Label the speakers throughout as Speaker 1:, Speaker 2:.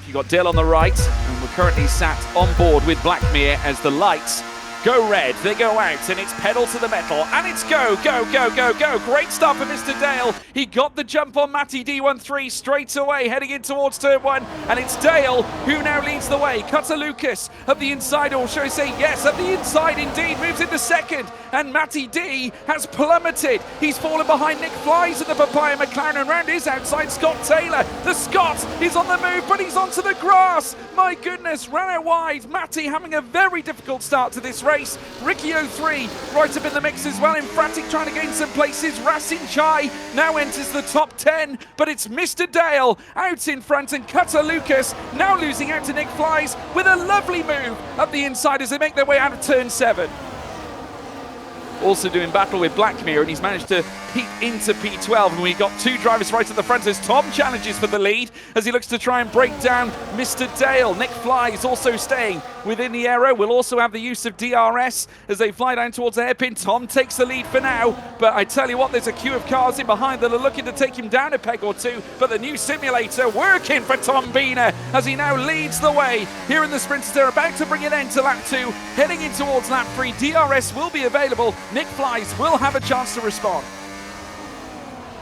Speaker 1: You've got Dale on the right, and we're currently sat on board with Blackmere as the lights go red, they go out, and it's pedal to the metal, and it's go, go, go, go, go. Great start for Mr. Dale. He got the jump on Matty D13 straight away, heading in towards turn one, and it's Dale who now leads the way. Cutter Lucas of the inside, or shall I say, yes, of the inside indeed, moves into second, and Matty D has plummeted. He's fallen behind Nick Flies at the Papaya McLaren, and round his outside Scott Taylor. The Scot is on the move, but he's onto the grass. My goodness, ran out wide. Matty having a very difficult start to this race. Ricky 03 right up in the mix as well, Infratic trying to gain some places. Racing Chai now enters the top 10, but it's Mr. Dale out in front, and Cutter Lucas now losing out to Nick Flies with a lovely move up the inside as they make their way out of turn 7. Also doing battle with Blackmere, and he's managed to peek into P12, and we've got two drivers right at the front as Tom challenges for the lead as he looks to try and break down Mr. Dale. Nick Flies also staying within the aero. We'll also have the use of DRS as they fly down towards the hairpin. Tom takes the lead for now, but I tell you what, there's a queue of cars in behind that are looking to take him down a peg or two, but the new simulator working for Tom Beener as he now leads the way here in the sprinters. They're about to bring an end to lap 2, heading in towards lap 3. DRS will be available. Nick Flies will have a chance to respond.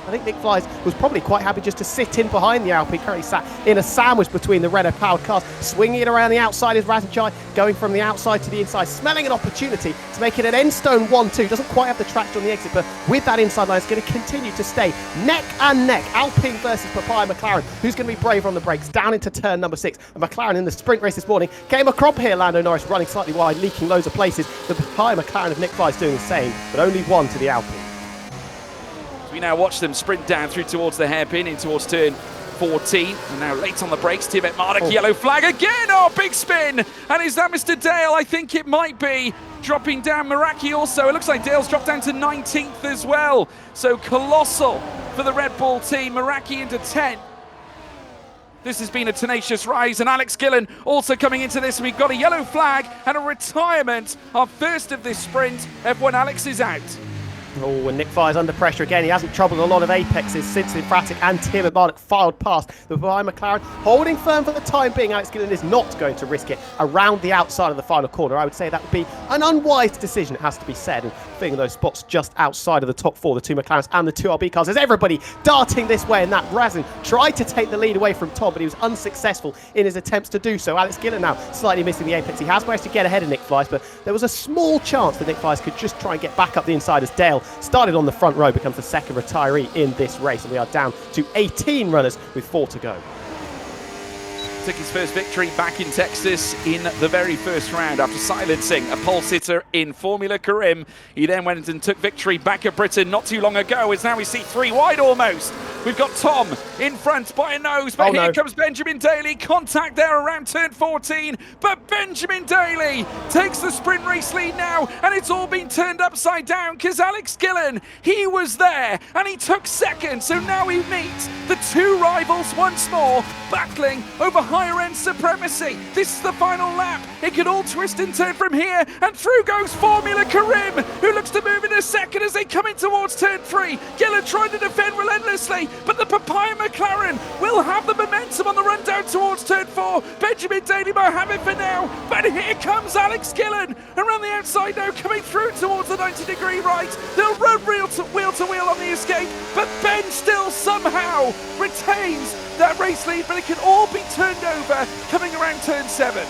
Speaker 2: I think Nick Flies was probably quite happy just to sit in behind the Alpine. Currently sat in a sandwich between the Renault-powered cars. Swinging it around the outside is Razachai, going from the outside to the inside, smelling an opportunity to make it an Endstone 1-2. Doesn't quite have the traction on the exit, but with that inside line, it's going to continue to stay neck and neck. Alpine versus Papaya McLaren. Who's going to be braver on the brakes? Down into turn number 6. And McLaren in the sprint race this morning came a crop here. Lando Norris running slightly wide, leaking loads of places. The Papaya McLaren of Nick Flies doing the same, but only one to the Alpine.
Speaker 1: We now watch them sprint down through towards the hairpin, in towards turn 14. And now late on the brakes, Tibet Marduk, yellow flag again. Oh, big spin. And is that Mr. Dale? I think it might be. Dropping down Meraki also. It looks like Dale's dropped down to 19th as well. So colossal for the Red Bull team. Meraki into 10th. This has been a tenacious rise, and Alex Gillen also coming into this. We've got a yellow flag and a retirement. Our first of this sprint. F1 Alex is out.
Speaker 2: Oh, and Nick Flies under pressure again. He hasn't troubled a lot of apexes since Infratic and Tim Bardick filed past the Papaya McLaren. Holding firm for the time being, Alex Gillen is not going to risk it around the outside of the final corner. I would say that would be an unwise decision, it has to be said. And filling those spots just outside of the top 4, the 2 McLarens and the 2 RB cars. There's everybody darting this way, and that Razin tried to take the lead away from Tom, but he was unsuccessful in his attempts to do so. Alex Gillen now slightly missing the apex. He has managed to get ahead of Nick Flies, but there was a small chance that Nick Flies could just try and get back up the inside as Dale started on the front row, becomes the second retiree in this race, and we are down to 18 runners with 4 to go.
Speaker 1: Took his first victory back in Texas in the very first round after silencing a pole sitter in Formula Karim. He then went and took victory back at Britain not too long ago, as now we see 3 wide almost. We've got Tom in front by a nose, but here comes Benjamin Daly. Contact there around turn 14, but Benjamin Daly takes the sprint race lead now, and it's all been turned upside down because Alex Gillen, he was there and he took second. So now we meet the 2 rivals once more, battling over higher end supremacy. This is the final lap. It could all twist and turn from here, and through goes Formula Karim, who looks to move in a second as they come in towards turn 3. Gillen trying to defend relentlessly, but the Papaya McLaren will have the momentum on the run down towards turn 4. Benjamin Daly might have it for now, but here comes Alex Gillen around the outside now, coming through towards the 90-degree right. They'll run wheel to wheel on the escape, but Ben still somehow retains that race lead, but it can all be turned over coming around turn 7.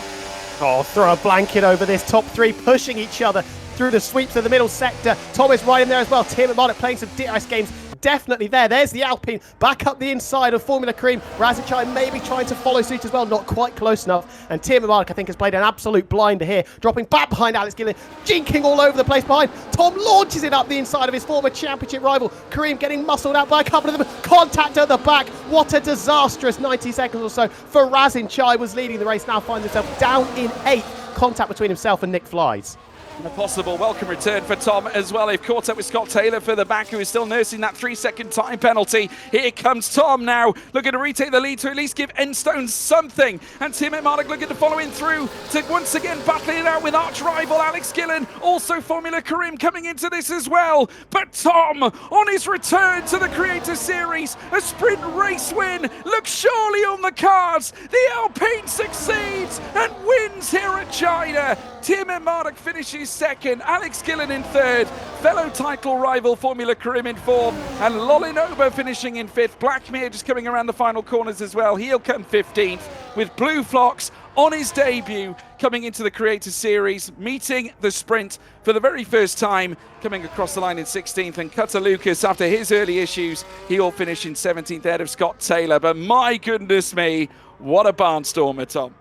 Speaker 2: Oh, throw a blanket over this top 3, pushing each other through the sweeps of the middle sector. Tom is right in there as well. Tim and Bardick playing some DRS games. Definitely there. There's the Alpine back up the inside of Formula Karim. Razachai maybe trying to follow suit as well, not quite close enough. And Tim Bardick, I think, has played an absolute blinder here, dropping back behind Alex Gillen, jinking all over the place behind. Tom launches it up the inside of his former championship rival. Karim getting muscled out by a couple of them. Contact at the back. What a disastrous 90 seconds or so for Razin Chai. Was leading the race, now finds himself down in 8th. Contact between himself and Nick Flies.
Speaker 1: A possible welcome return for Tom as well. They've caught up with Scott Taylor for the back, who is still nursing that 3-second time penalty. Here comes Tom now, looking to retake the lead to at least give Enstone something. And Tim Mark looking to follow in through to once again battling it out with arch rival Alex Gillen. Also Formula Karim coming into this as well. But Tom, on his return to the Creator Series, a sprint race win looks surely on the cards. The Alpine succeeds and wins here at China. Tim Mark finishes second, Alex Gillen in third, fellow title rival Formula Karim in fourth, and Lolinobo finishing in fifth. Blackmere just coming around the final corners as well. He'll come 15th, with Blue Fox on his debut coming into the Creator Series, meeting the sprint for the very first time, coming across the line in 16th. And Cutter Lucas, after his early issues, he'll finish in 17th ahead of Scott Taylor. But my goodness me, what a barnstormer, Tom.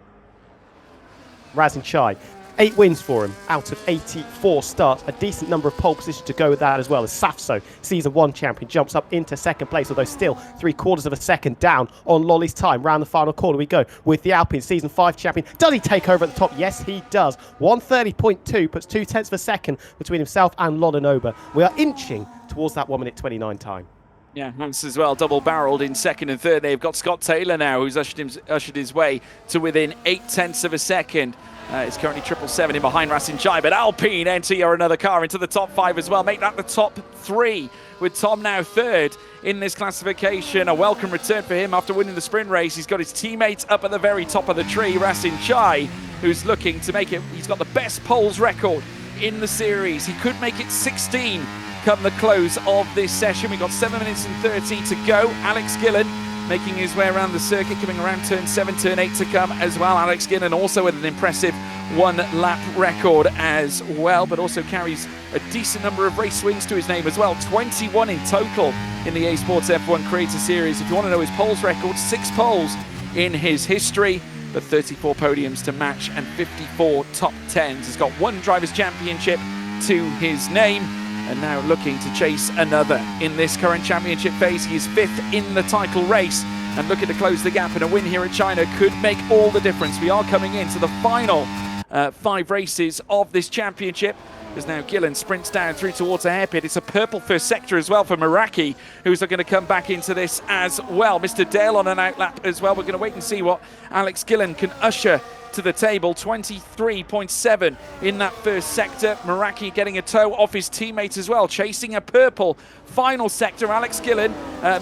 Speaker 2: Razin Chai, 8 wins for him out of 84 starts. A decent number of pole positions to go with that as well, as Safso, Season 1 champion, jumps up into second place, although still 3/4 of a second down on Lolly's time. Round the final corner we go with the Alpine Season 5 champion. Does he take over at the top? Yes, he does. 1:30.2 puts 2/10 of a second between himself and Lolinoba. We are inching towards that 1:29 time.
Speaker 1: Yeah, Hans as well, double-barreled in second and third. They've got Scott Taylor now, who's ushered his way to within 0.8 of a second. It's currently 777 in behind Razin Chai, but Alpine enter another car into the top 5 as well. Make that the top 3, with Tom now third in this classification. A welcome return for him after winning the sprint race. He's got his teammates up at the very top of the tree. Razin Chai, who's looking to make it. He's got the best poles record in the series. He could make it 16 come the close of this session. We've got 7 minutes and 30 to go. Alex Gillen making his way around the circuit, coming around turn 7, turn 8 to come as well. Alex Gillen also with an impressive 1-lap record as well, but also carries a decent number of race wins to his name as well. 21 in total in the A Sports F1 Creator Series. If you want to know his poles record, 6 poles in his history, but 34 podiums to match and 54 top 10s. He's got 1 Drivers' Championship to his name, and now looking to chase another in this current championship phase. He is 5th in the title race and looking to close the gap, and a win here at China could make all the difference. We are coming into the final 5 races of this championship, as now Gillen sprints down through towards a hairpin. It's a purple first sector as well for Meraki, who's looking to come back into this as well. Mr. Dale on an outlap as well. We're going to wait and see what Alex Gillen can usher to the table. 23.7 in that first sector. Meraki getting a toe off his teammate as well, chasing a purple final sector. Alex Gillen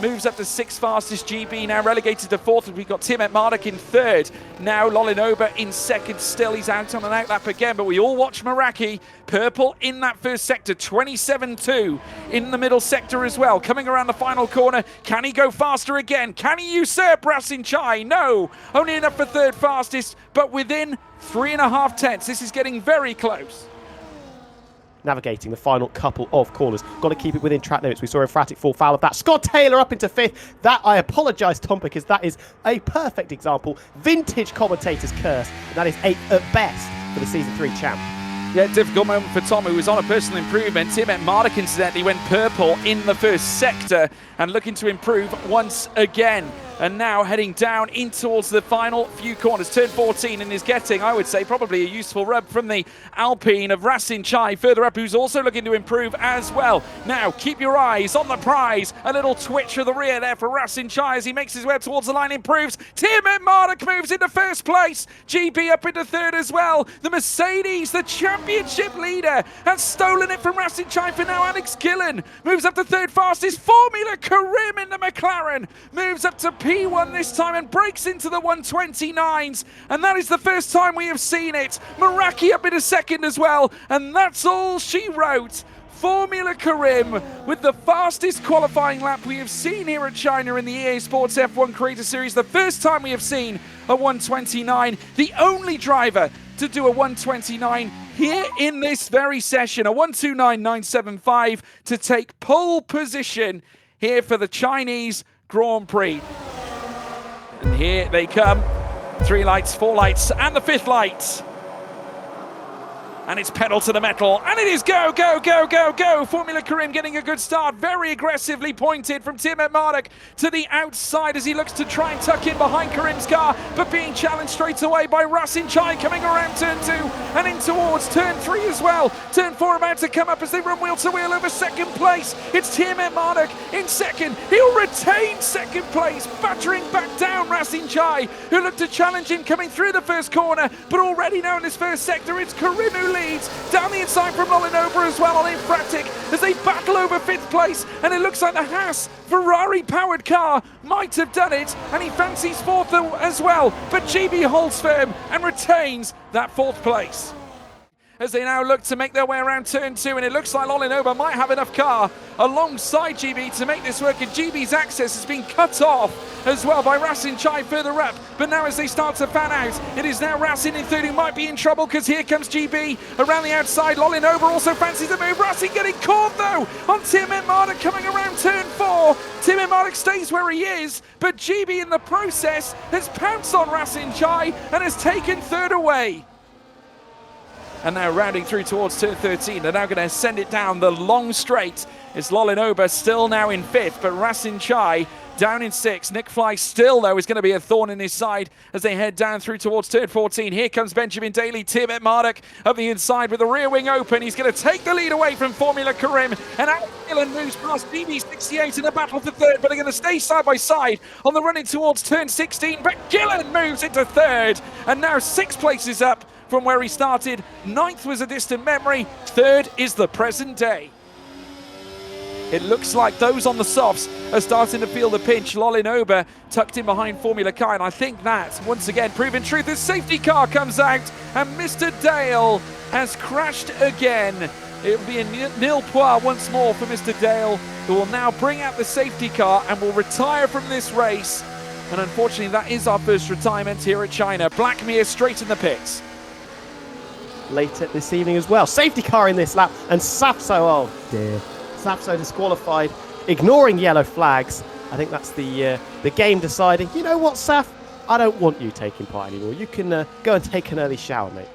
Speaker 1: moves up to 6th fastest GB, now relegated to 4th. We've got Tim Mark in 3rd. Now Lolinoba in 2nd still. He's out on an outlap again, but we all watch Meraki. Purple in that first sector, 27.2 in the middle sector as well. Coming around the final corner, can he go faster again? Can he usurp Razin Chai? No, only enough for 3rd fastest, but within 3.5 tenths. This is getting very close.
Speaker 2: Navigating the final couple of corners. Got to keep it within track limits. We saw Emphatic fall foul of that. Scott Taylor up into 5th. That, I apologise, Tom, because that is a perfect example. Vintage commentator's curse. And that is 8th at best for the Season 3 champ.
Speaker 1: Yeah, difficult moment for Tom, who was on a personal improvement. Tim Mark, incidentally, went purple in the first sector and looking to improve once again. And now heading down in towards the final few corners. Turn 14 and is getting, I would say, probably a useful rub from the Alpine of Razin Chai further up, who's also looking to improve as well. Now, keep your eyes on the prize. A little twitch of the rear there for Razin Chai as he makes his way towards the line, improves. Tim Mark moves into 1st place. GB up into 3rd as well. The Mercedes, the championship leader, has stolen it from Razin Chai for now. Alex Gillen moves up to 3rd fastest. Formula Karim in the McLaren moves up to P1 this time and breaks into the 129s, and that is the first time we have seen it. Meraki up into 2nd as well, and that's all she wrote. Formula Karim with the fastest qualifying lap we have seen here at China in the EA Sports F1 Creator Series. The first time we have seen a 129, the only driver to do a 129 here in this very session, a 129.975 to take pole position here for the Chinese Grand Prix. And here they come. 3 lights, 4 lights, and the 5th light. And it's pedal to the metal, and it is go, go, go, go, go. Formula Karim getting a good start, very aggressively pointed from Timoth Marduk to the outside as he looks to try and tuck in behind Karim's car, but being challenged straight away by Rasin Chai coming around turn 2 and in towards turn 3 as well. Turn 4 about to come up as they run wheel to wheel over second place. It's Timoth Marduk in second. He'll retain second place, battering back down Rasin Chai, who looked to challenge him coming through the first corner, but already now in this first sector, it's Karim who leads down the inside from Lolinova as well on Infratic as they battle over 5th place, and it looks like the Haas Ferrari powered car might have done it, and he fancies 4th as well, but GB holds firm and retains that 4th place as they now look to make their way around turn 2, and it looks like Lolinova might have enough car alongside GB to make this work, and GB's access has been cut off as well by Rasin Chai further up. But now as they start to fan out, it is now Rasin in third who might be in trouble, because here comes GB around the outside. Lolinova also fancies the move. Rasin getting caught though on Timoth Marduk coming around turn 4. Timoth Marduk stays where he is, but GB in the process has pounced on Rasin Chai and has taken third away. And now rounding through towards turn 13, they're now going to send it down the long straight. It's Lolinova still now in 5th, but Rasin Chai down in 6th. Nick Fly still, though, is going to be a thorn in his side as they head down through towards turn 14. Here comes Benjamin Daly, Timoth Marduk up the inside with the rear wing open. He's going to take the lead away from Formula Karim, and Alex Gillen moves past BB68 in a battle for third, but they're going to stay side by side on the running towards turn 16. But Gillen moves into third, and now 6 places up from where he started. 9th was a distant memory, 3rd is the present day. It looks like those on the softs are starting to feel the pinch. Lolinova tucked in behind Formula Kai, and I think that's once again proven truth as safety car comes out and Mr. Dale has crashed again. It will be a nil point once more for Mr. Dale, who will now bring out the safety car and will retire from this race. And unfortunately that is our first retirement here at China. Blackmere straight in the pits.
Speaker 2: Later this evening as well. Safety car in this lap, and Safso, oh dear. Safso disqualified, ignoring yellow flags. I think that's the game deciding, you know what, Saf? I don't want you taking part anymore. You can go and take an early shower, mate.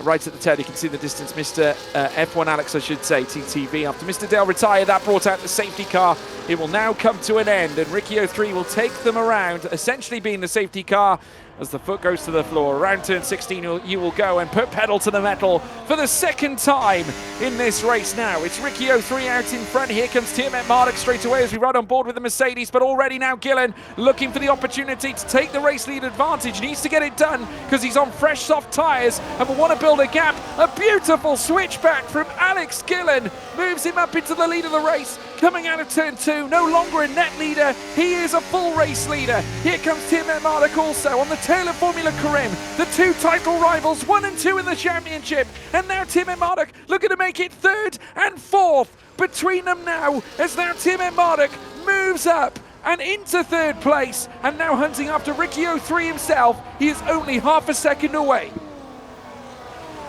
Speaker 1: Right at the tail, you can see the distance. Mr. F1 Alex, I should say, TTV. After Mr. Dale retired, that brought out the safety car. It will now come to an end, and Ricky 03 will take them around, essentially being the safety car. As the foot goes to the floor, around turn 16 you will go and put pedal to the metal for the second time in this race now. It's Ricky 03 out in front. Here comes Timoth Marduk straight away as we ride on board with the Mercedes, but already now Gillen looking for the opportunity to take the race lead advantage. Needs to get it done because he's on fresh soft tyres and will want to build a gap. A beautiful switchback from Alex Gillen moves him up into the lead of the race. Coming out of turn 2, no longer a net leader, he is a full race leader. Here comes Timoth Marduk also on the tail of Formula Karim, the 2 title rivals, 1 and 2 in the championship. And now Timoth Marduk looking to make it 3rd and 4th between them now, as now Timoth Marduk moves up and into 3rd place, and now hunting after Ricky 03 himself. He is only half a second away.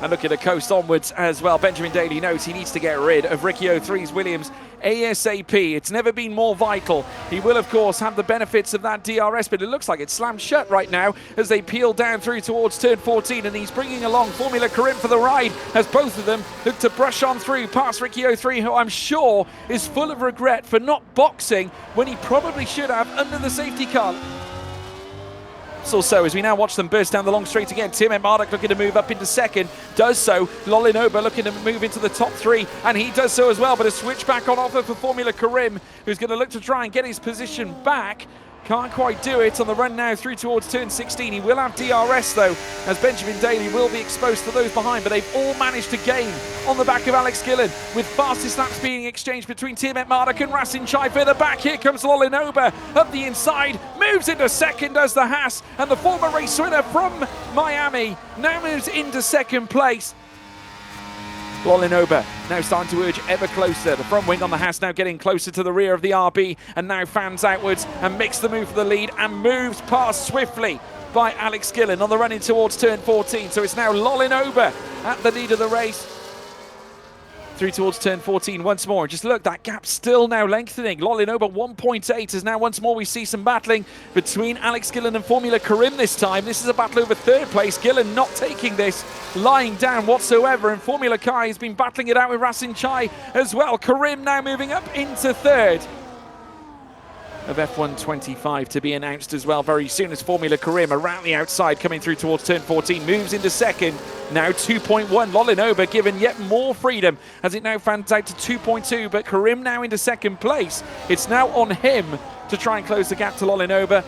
Speaker 1: And look at the coast onwards as well. Benjamin Daly knows he needs to get rid of Ricky 03's Williams ASAP. It's never been more vital. He will, of course, have the benefits of that DRS, but it looks like it's slammed shut right now as they peel down through towards turn 14, and he's bringing along Formula Karim for the ride as both of them look to brush on through past Ricky 03, who I'm sure is full of regret for not boxing when he probably should have under the safety car. So as we now watch them burst down the long straight again. Timoth Marduk looking to move up into 2nd, does so. Lolinova looking to move into the top 3, and he does so as well, but a switchback on offer for Formula Karim, who's going to look to try and get his position back. Can't quite do it on the run now through towards turn 16. He will have DRS though, as Benjamin Daly will be exposed to those behind, but they've all managed to gain on the back of Alex Gillen, with fastest laps being exchanged between Timoth Marduk and Rasin Chai further back. Here comes Lolinova up the inside, moves into 2nd as the Haas, and the former race winner from Miami now moves into 2nd place. Lolinova now starting to urge ever closer. The front wing on the Haas now getting closer to the rear of the RB, and now fans outwards and makes the move for the lead and moves past swiftly by Alex Gillen on the run in towards turn 14. So it's now Lolinova at the lead of the race. through towards turn 14 once more. Just look, that gap still now lengthening. Lolinova 1.8 as now once more we see some battling between Alex Gillen and Formula Karim this time. This is a battle over third place. Gillen not taking this lying down whatsoever, and Formula Kai has been battling it out with Rasin Chai as well. Karim now moving up into third of F1 25 to be announced as well very soon, as Formula Karim around the outside coming through towards turn 14, moves into second. Now 2.1, Lolinova given yet more freedom as it now fans out to 2.2, but Karim now into second place. It's now on him to try and close the gap to Lolinova.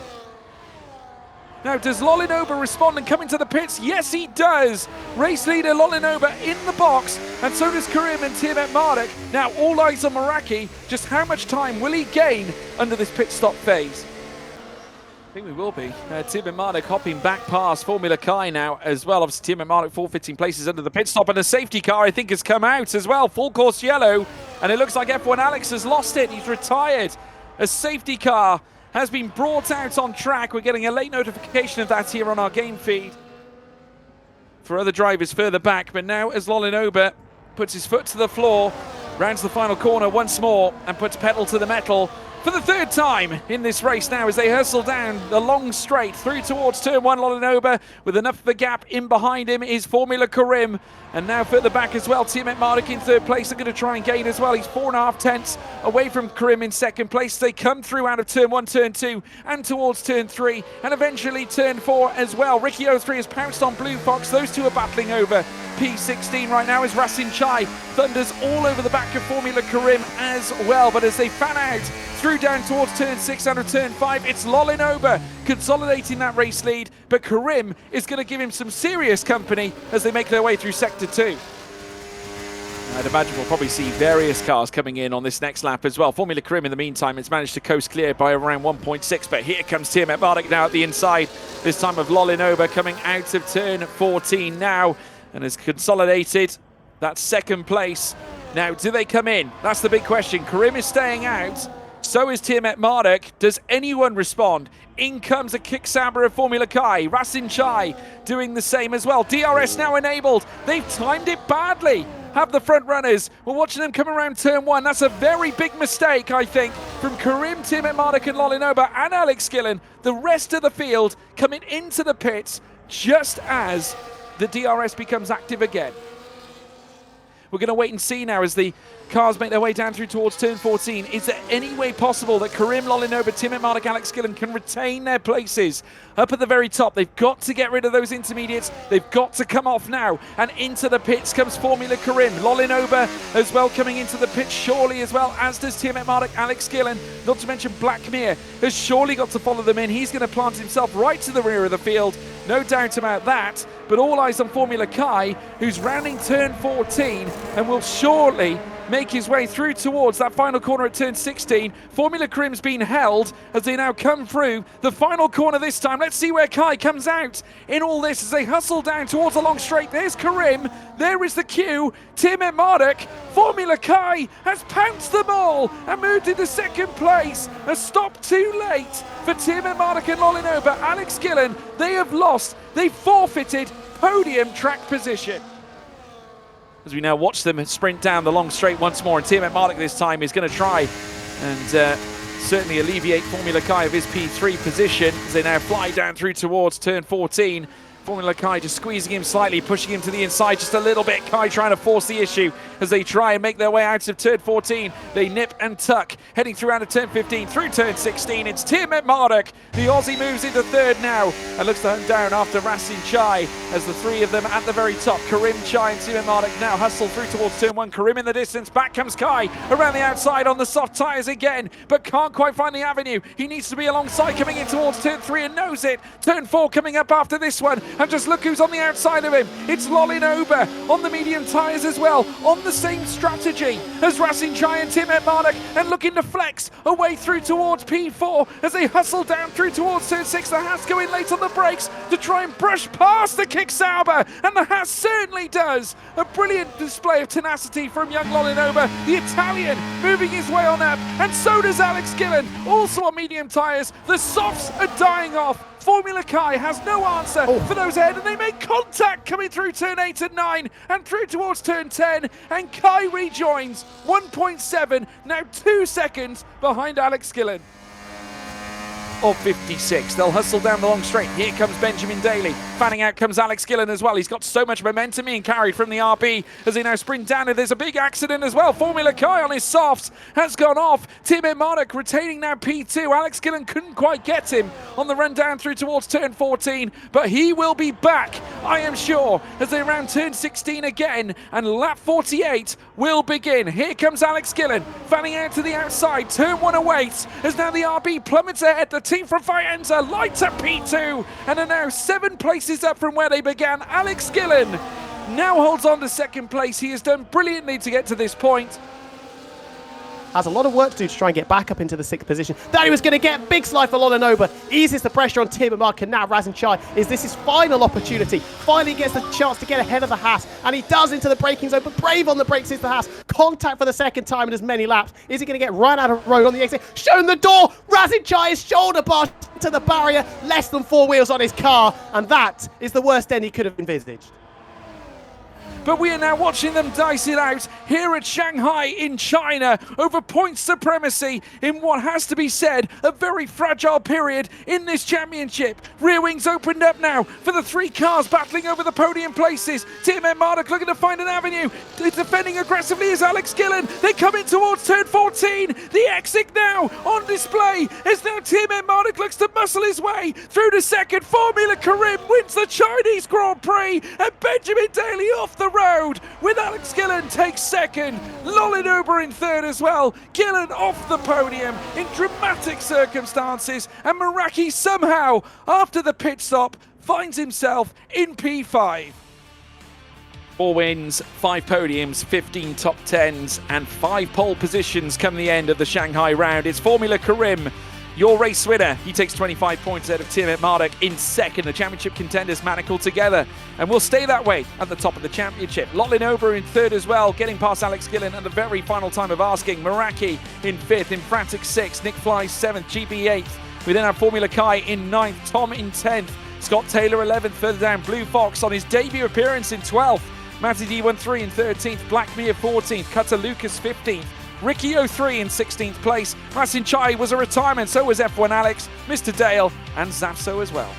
Speaker 1: Now, does Lolinova respond and come into the pits? Yes, he does. Race leader Lolinova in the box, and so does Karim and Tiamat Marduk. Now, all eyes on Meraki. Just how much time will he gain under this pit stop phase? I think we will be. Tiamat Marduk hopping back past Formula Kai now as well. Obviously, Tiamat Marduk forfeiting places under the pit stop, and a safety car, I think, has come out as well. Full course yellow, and it looks like F1 Alex has lost it. He's retired. A safety car has been brought out on track. We're getting a late notification of that here on our game feed for other drivers further back. But now as Lolinova puts his foot to the floor, rounds the final corner once more and puts pedal to the metal for the third time in this race now as they hustle down the long straight through towards turn 1. Lolinova with enough of a gap in behind him is Formula Karim, and now further back as well Tiamat Marduk in third place. They're going to try and gain as well. He's 4.5 tenths away from Karim in second place. They come through out of turn 1, turn 2 and towards turn 3 and eventually turn 4 as well. Ricky 03 has pounced on Blue Fox. Those two are battling over P16 right now as Rasin Chai thunders all over the back of Formula Karim as well. But as they fan out through down towards turn 6 out of turn 5, it's Lolinova consolidating that race lead, but Karim is going to give him some serious company as they make their way through sector 2. I'd imagine we'll probably see various cars coming in on this next lap as well. Formula Karim in the meantime has managed to coast clear by around 1.6, but here comes Tiamat Marduk now at the inside, this time of Lolinova coming out of turn 14 now and has consolidated that second place. Now, do they come in? That's the big question. Karim is staying out. So is Tiamat Marduk. Does anyone respond? In comes a kick sabber of Formula Kai. Rasin Chai doing the same as well. DRS now enabled. They've timed it badly, have the front runners. We're watching them come around turn 1. That's a very big mistake, I think, from Karim, Tiamat Marduk and Lolinova and Alex Gillen. The rest of the field coming into the pits just as the DRS becomes active again. We're going to wait and see now as the cars make their way down through towards turn 14. Is there any way possible that Karim, Lolinova, Tiamat Marduk, Alex Gillen can retain their places up at the very top? They've got to get rid of those intermediates. They've got to come off now. And into the pits comes Formula Karim. Lolinova as well coming into the pits surely as well, as does Tiamat Marduk, Alex Gillen. Not to mention Blackmere has surely got to follow them in. He's going to plant himself right to the rear of the field. No doubt about that. But all eyes on Formula Kai, who's rounding turn 14 and will shortly make his way through towards that final corner at turn 16. Formula Karim's been held as they now come through the final corner this time. Let's see where Kai comes out in all this as they hustle down towards the long straight. There's Karim, there is the queue, Tiamat Marduk. Formula Kai has pounced them all and moved into second place. A stop too late for Tiamat Marduk and Lolinova. Alex Gillen, they have lost, they forfeited podium track position. As we now watch them sprint down the long straight once more, and Tiamat Marduk this time is going to try and certainly alleviate Formula Kai of his P3 position as they now fly down through towards turn 14. Formula Kai just squeezing him slightly, pushing him to the inside just a little bit. Kai trying to force the issue as they try and make their way out of turn 14. They nip and tuck, heading through out of turn 15, through turn 16. It's Tiamat Marduk. The Aussie moves into third now and looks to hunt down after Rasin Chai as the three of them at the very top. Karim, Chai and Tiamat Marduk now hustle through towards turn 1. Karim in the distance. Back comes Kai around the outside on the soft tyres again, but can't quite find the avenue. He needs to be alongside coming in towards turn 3 and knows it. Turn 4 coming up after this one. And just look who's on the outside of him. It's Lolinova on the medium tyres as well, on the same strategy as Rasin Chai and Tiamat Marduk, and looking to flex away through towards P4 as they hustle down through towards turn 6. The Haas going late on the brakes to try and brush past the kick Sauber, and the Haas certainly does. A brilliant display of tenacity from young Lolinova, the Italian moving his way on up, and so does Alex Gillen, also on medium tyres. The softs are dying off. Formula Kai has no answer for the goes ahead and they make contact coming through turn 8 and 9 and through towards turn 10, and Kai rejoins 1.7, now 2 seconds behind Alex Gillen. Of 56. They'll hustle down the long straight. Here comes Benjamin Daly. Fanning out comes Alex Gillen as well. He's got so much momentum being carried from the RB as they now sprint down, and there's a big accident as well. Formula Kai on his softs has gone off. Tim Marduk retaining now P2. Alex Gillen couldn't quite get him on the run down through towards turn 14, but he will be back, I am sure, as they round turn 16 again, and lap 48 will begin. Here comes Alex Gillen, fanning out to the outside. Turn 1 awaits as now the RB plummets ahead. The team from Faenza lights up P2 and are now 7 places up from where they began. Alex Gillen now holds on to second place. He has done brilliantly to get to this point.
Speaker 2: Has a lot of work to do to try and get back up into the 6th position. That he was going to get big slide for Lolanoba. Eases the pressure on Tim Marduk, and now Razin Chai is this his final opportunity. Finally gets the chance to get ahead of the Haas, and he does into the braking zone, but brave on the brakes is the Haas. Contact for the 2nd time in as many laps. Is he going to get run out of road on the exit? Shown the door! Razin Chai is shoulder barred to the barrier, less than 4 wheels on his car, and that is the worst end he could have envisaged.
Speaker 1: But we are now watching them dice it out here at Shanghai in China over point supremacy in what has to be said a very fragile period in this championship. Rear wings opened up now for the 3 cars battling over the podium places. Tim Marduk looking to find an avenue. Defending aggressively is Alex Gillen. They come in towards turn 14. The exit now on display as now Tim Marduk looks to muscle his way through to second. Formula Karim wins the Chinese Grand Prix, and Benjamin Daly off the road with Alex Gillen takes second. Lolanoba in third as well. Gillen off the podium in dramatic circumstances, and Meraki somehow, after the pit stop, finds himself in P5. 4 wins, 5 podiums, 15 top 10s, and 5 pole positions come the end of the Shanghai round. It's Formula Karim, your race winner. He takes 25 points out of Tim Marduk in second. The championship contenders manacle together and will stay that way at the top of the championship. Lolanoba in third as well, getting past Alex Gillen at the very final time of asking. Meraki in fifth, Infratic 6th, Nick Fly 7th, GB 8th. We then have Formula Kai in 9th, Tom in 10th, Scott Taylor 11th, further down Blue Fox on his debut appearance in 12th, Matty D13 in 13th, Black Mia 14th, Cutter Lucas 15th, Ricky 03 in 16th place. Razin Chai was a retirement, so was F1 Alex, Mr. Dale, and Zafso as well.